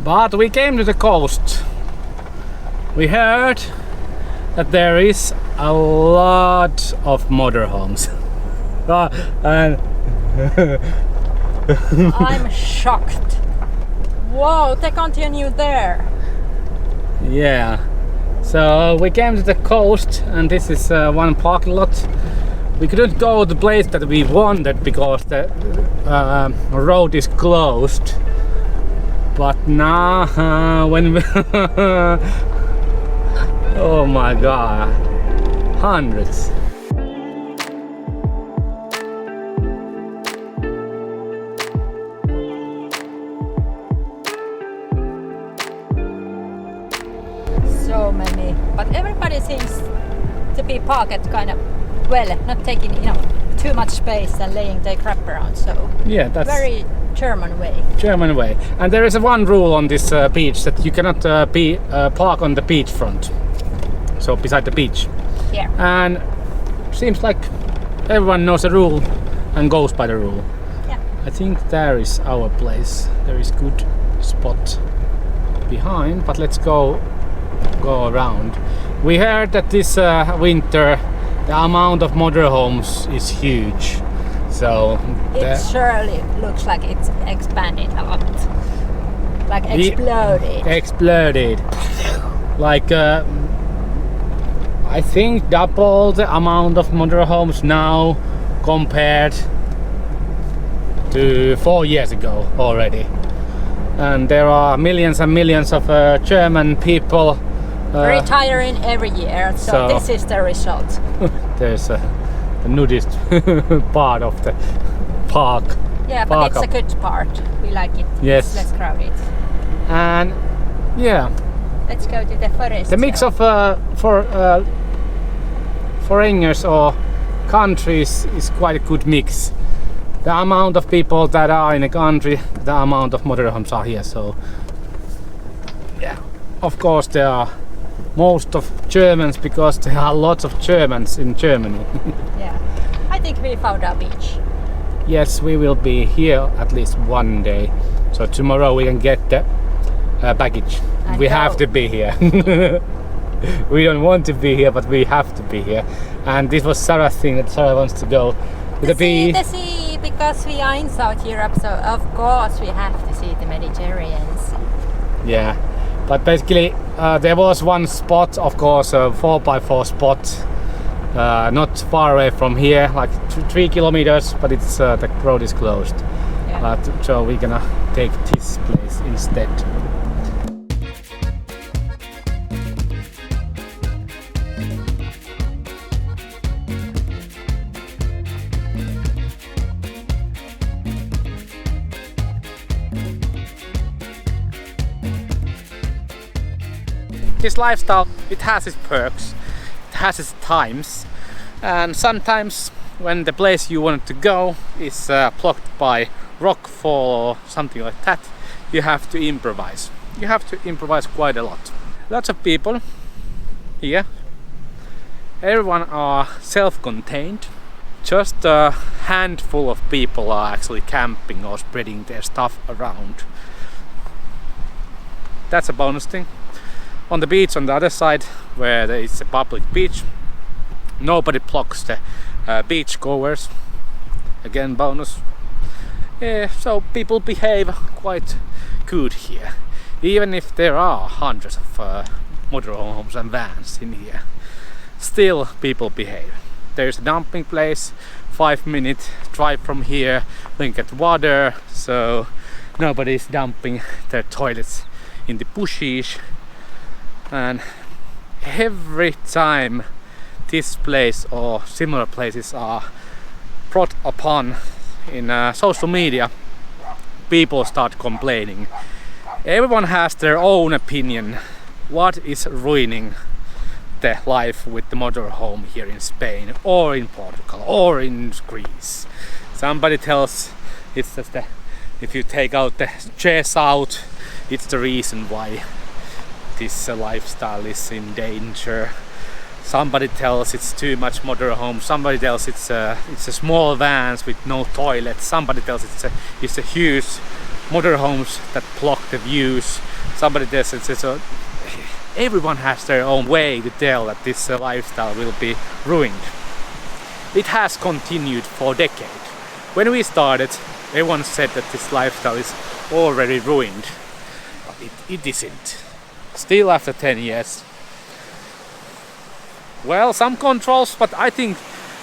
But we came to the coast. We heard that there is a lot of motorhomes. And I'm shocked. Whoa, they continue there. Yeah. So we came to the coast, and this is one parking lot. We couldn't go to the place that we wanted because the road is closed. But now, when we oh my god, hundreds. So many, but everybody seems to be parked kind of well, not taking too much space and laying their crap around. So yeah, that's very German way. German way. And there is one rule on this beach that you cannot park on the beachfront. So beside the beach. Yeah. And seems like everyone knows the rule and goes by the rule. Yeah. I think there is our place. There is good spot behind, but let's go around. We heard that this winter the amount of motorhomes is huge. So it surely looks like it's expanded a lot. Like exploded. Exploded. Like I think double the amount of motorhomes now compared to 4 years ago already. And there are millions and millions of German people retiring every year, so this is the result. There's the nudist part of the park. Yeah, but it's a good part. We like it. Yes. It's less crowded. And yeah. Let's go to the forest. The mix of foreigners or countries is quite a good mix. The amount of people that are in a country, the amount of motorhomes are here. So yeah, of course there are most of Germans because there are lots of Germans in Germany. Yeah, I think we found our beach. Yes, we will be here at least one day. So tomorrow we can get the baggage. And we go. have to be here. We don't want to be here, but we have to be here. And this was Sarah's thing that Sarah wants to go to the beach. The sea, because we are in South Europe, so of course we have to see the Mediterranean Sea. Yeah, but basically there was one spot, of course, a 4x4 spot, not far away from here, like 3 kilometers, but it's the road is closed. Yeah. So we're gonna take this place instead. This lifestyle, it has its perks, it has its times, and sometimes when the place you want to go is blocked by rockfall or something like that, you have to improvise. You have to improvise quite a lot. Lots of people here, everyone are self-contained. Just a handful of people are actually camping or spreading their stuff around. That's a bonus thing. On the beach on the other side, where there is a public beach, nobody blocks the beach goers. Again, bonus. Yeah, so people behave quite good here, even if there are hundreds of motorhomes and vans in here. Still, people behave. There's a dumping place, 5-minute drive from here. We can get water, so nobody's dumping their toilets in the bushes. And every time this place or similar places are brought upon in social media, people start complaining. Everyone has their own opinion what is ruining the life with the motorhome here in Spain or in Portugal or in Greece. Somebody tells it's just if you take out the chairs out, it's the reason why this lifestyle is in danger. Somebody tells it's too much motorhome. Somebody tells it's a small vans with no toilets. Somebody tells it's a huge motorhomes that block the views. Somebody does it, so everyone has their own way to tell that this lifestyle will be ruined. It has continued for decades. When we started, everyone said that this lifestyle is already ruined, but it isn't. Still after 10 years. Well, some controls, but I think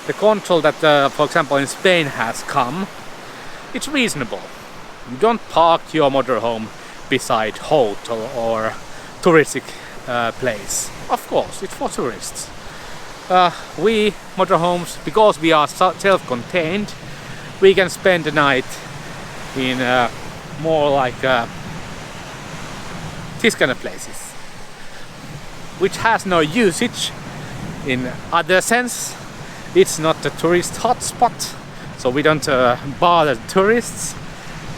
the control that, for example, in Spain has come, it's reasonable. You don't park your motorhome beside hotel or touristic place. Of course, it's for tourists. We motorhomes, because we are self-contained, we can spend the night in more like this kind of places, which has no usage in other sense. It's not a tourist hotspot, so we don't bother tourists,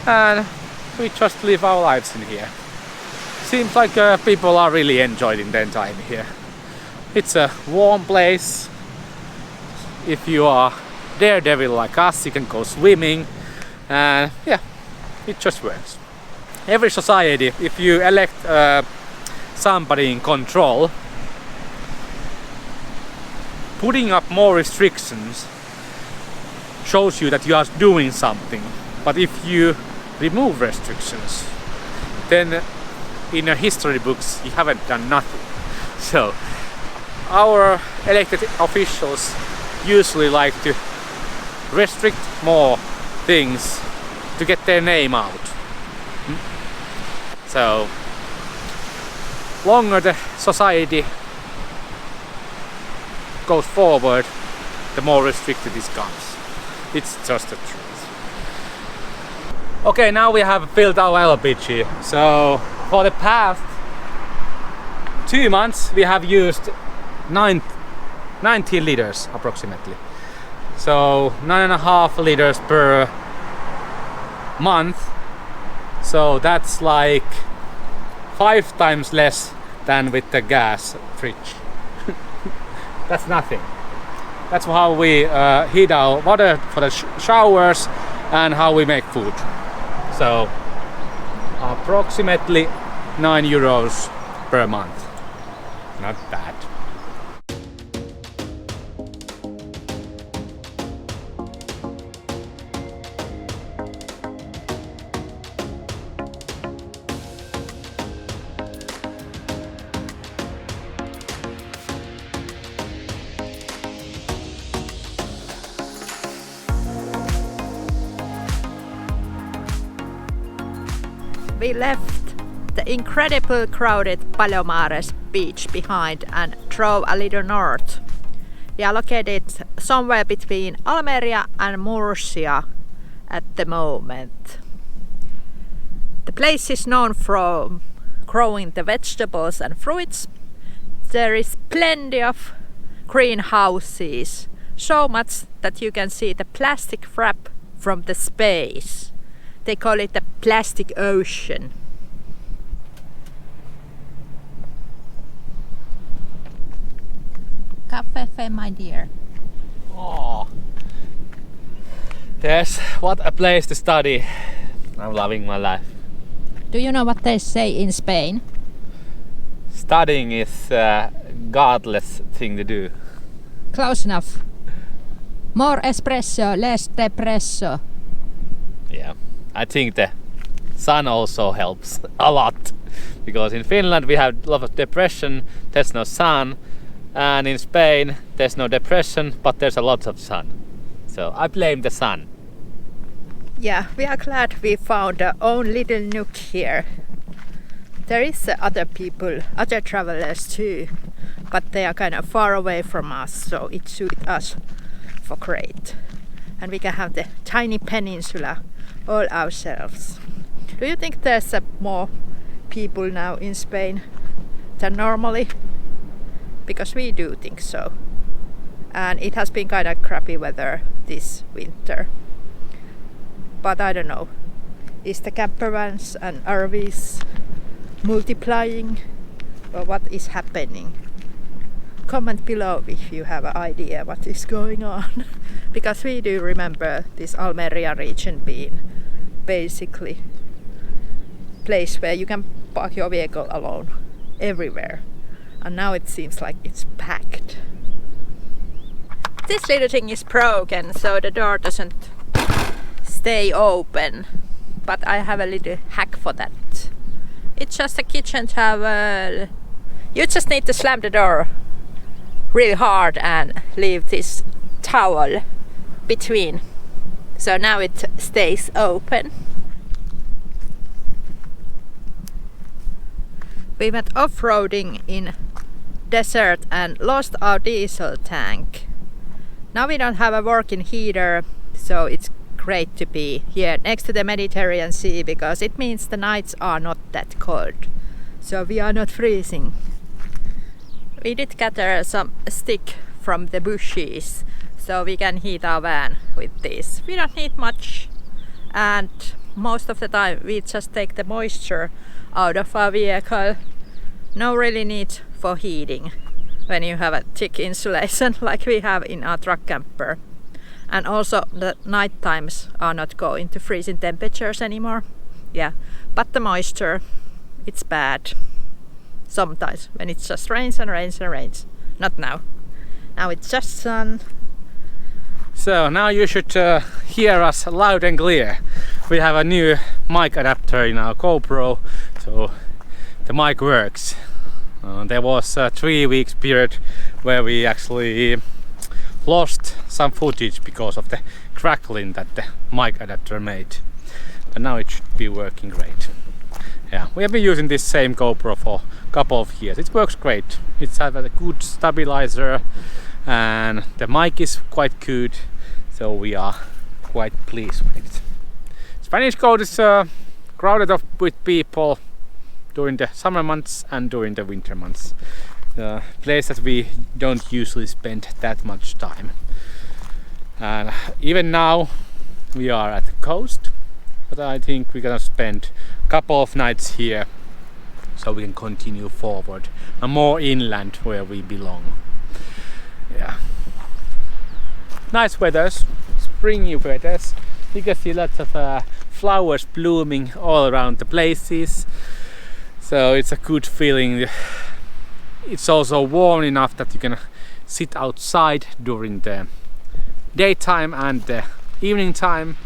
and we just live our lives in here. Seems like people are really enjoying their time here. It's a warm place. If you are daredevil like us, you can go swimming, and yeah, it just works. Every society, if you elect somebody in control, putting up more restrictions shows you that you are doing something. But if you remove restrictions, then in the history books you haven't done nothing. So our elected officials usually like to restrict more things to get their name out. So longer the society goes forward, the more restricted this comes. It's just the truth. Okay, now we have filled our LPG. So for the past 2 months we have used 19 liters approximately. So 9.5 liters per month. So that's like 5 times less than with the gas fridge. That's nothing. That's how we heat our water for the showers and how we make food. So approximately €9 per month. Not bad. We left the incredible crowded Palomares beach behind and drove a little north. We are located somewhere between Almeria and Murcia at the moment. The place is known for growing the vegetables and fruits. There is plenty of greenhouses, so much that you can see the plastic wrap from the space. They call it the plastic ocean. Cafe, my dear. Oh, yes, what a place to study. I'm loving my life. Do you know what they say in Spain? Studying is a godless thing to do. Close enough. More espresso, less depresso. Yeah, I think the sun also helps a lot, because in Finland we have a lot of depression, there's no sun, and in Spain there's no depression, but there's a lot of sun. So I blame the sun. Yeah, we are glad we found our own little nook here. There is other people, other travelers too, but they are kind of far away from us, so it suits us for great. And we can have the tiny peninsula all ourselves. Do you think there's more people now in Spain than normally? Because we do think so. And it has been kind of crappy weather this winter. But I don't know, is the camper vans and RVs multiplying, or what is happening? Comment below if you have an idea what is going on. Because we do remember this Almeria region being basically place where you can park your vehicle alone everywhere. And now it seems like it's packed. This little thing is broken, so the door doesn't stay open. But I have a little hack for that. It's just a kitchen towel. You just need to slam the door really hard and leave this towel between. So now it stays open. We went off-roading in desert and lost our diesel tank. Now we don't have a working heater, so it's great to be here next to the Mediterranean Sea because it means the nights are not that cold. So we are not freezing. We did gather some stick from the bushes so we can heat our van with this. We don't need much, and most of the time we just take the moisture out of our vehicle. No really need for heating when you have a thick insulation like we have in our truck camper. And also the night times are not going to freezing temperatures anymore. Yeah, but the moisture, it's bad sometimes when it just rains and rains and rains. Not now. Now it's just sun. So now you should hear us loud and clear. We have a new mic adapter in our GoPro, so the mic works. There was a 3 weeks period where we actually lost some footage because of the crackling that the mic adapter made. But now it should be working great. Yeah, we have been using this same GoPro for a couple of years. It works great. It's had a good stabilizer and the mic is quite good, so we are quite pleased with it. Spanish Coast is crowded up with people during the summer months and during the winter months. The place that we don't usually spend that much time. And even now we are at the coast, but I think we're gonna spend a couple of nights here so we can continue forward and more inland where we belong. Yeah, nice weathers, springy weathers. You can see lots of flowers blooming all around the places, so it's a good feeling. It's also warm enough that you can sit outside during the daytime and the evening time,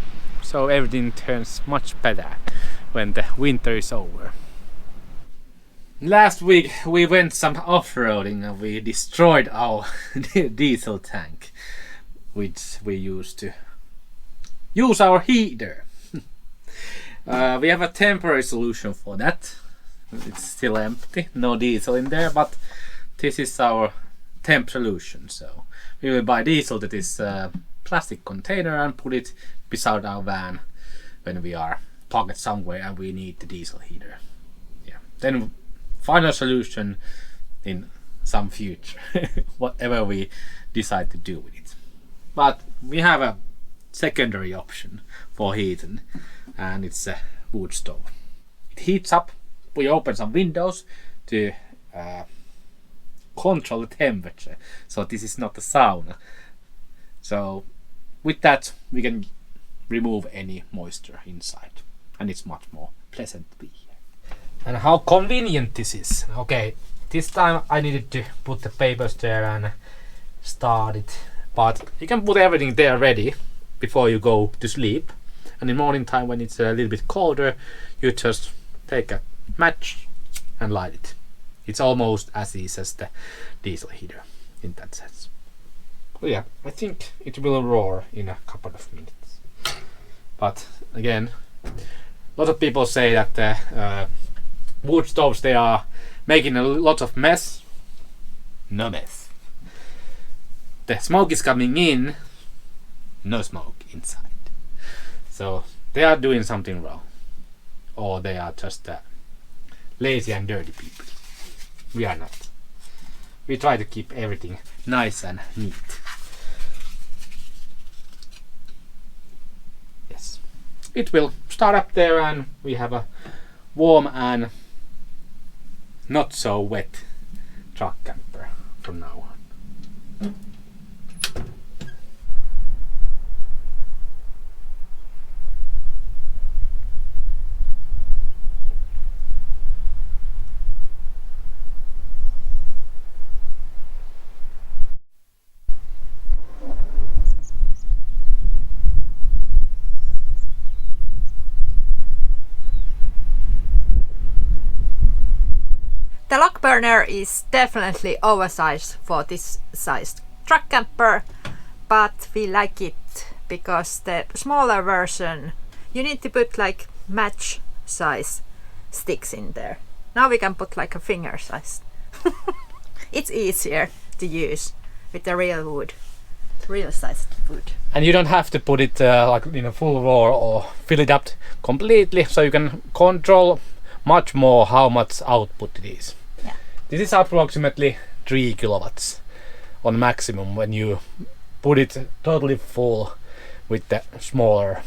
so everything turns much better when the winter is over. Last week we went some off-roading and we destroyed our diesel tank, which we used to use our heater. We have a temporary solution for that. It's still empty, no diesel in there, but this is our temp solution. So we will buy diesel that is a plastic container and put it beside our van when we are parked somewhere and we need the diesel heater. Yeah, then final solution in some future, whatever we decide to do with it. But we have a secondary option for heating, and it's a wood stove. It heats up. We open some windows to control the temperature, so this is not a sauna. So with that we can remove any moisture inside, and it's much more pleasant to be here. And how convenient this is. Okay, this time I needed to put the papers there and start it, but you can put everything there ready before you go to sleep, and in morning time when it's a little bit colder, you just take a match and light it. It's almost as easy as the diesel heater in that sense. Well, yeah, I think it will roar in a couple of minutes. But again, a lot of people say that wood stoves, they are making a lot of mess. No mess. The smoke is coming in, no smoke inside. So they are doing something wrong, or they are just lazy and dirty people. We are not. We try to keep everything nice and neat. Yes, it will start up there and we have a warm and not so wet truck camper from now on. The log burner is definitely oversized for this sized truck camper, but we like it because the smaller version, you need to put like match size sticks in there. Now we can put like a finger size. It's easier to use with the real wood, real sized wood. And you don't have to put it like in a full roar or fill it up completely, so you can control much more how much output it is. Yeah. This is approximately 3 kilowatts on maximum when you put it totally full with the smaller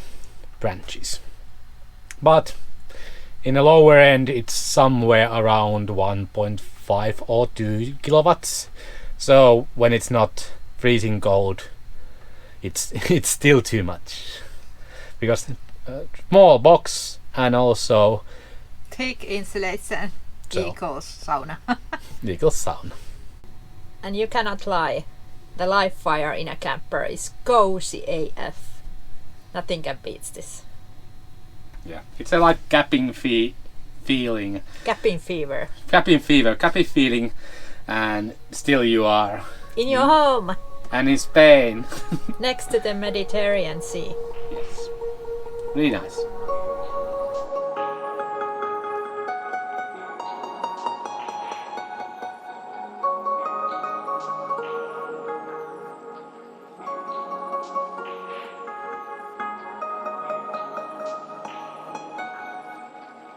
branches. But in the lower end it's somewhere around 1.5 or 2 kilowatts. So when it's not freezing cold, it's still too much, because small box and also thick insulation equals sauna. equals sauna. And you cannot lie, the live fire in a camper is cozy AF. Nothing can beat this. Yeah, it's a like camping feeling. Camping fever. Camping feeling, and still you are In your home, and in Spain. next to the Mediterranean Sea. Yes, really nice.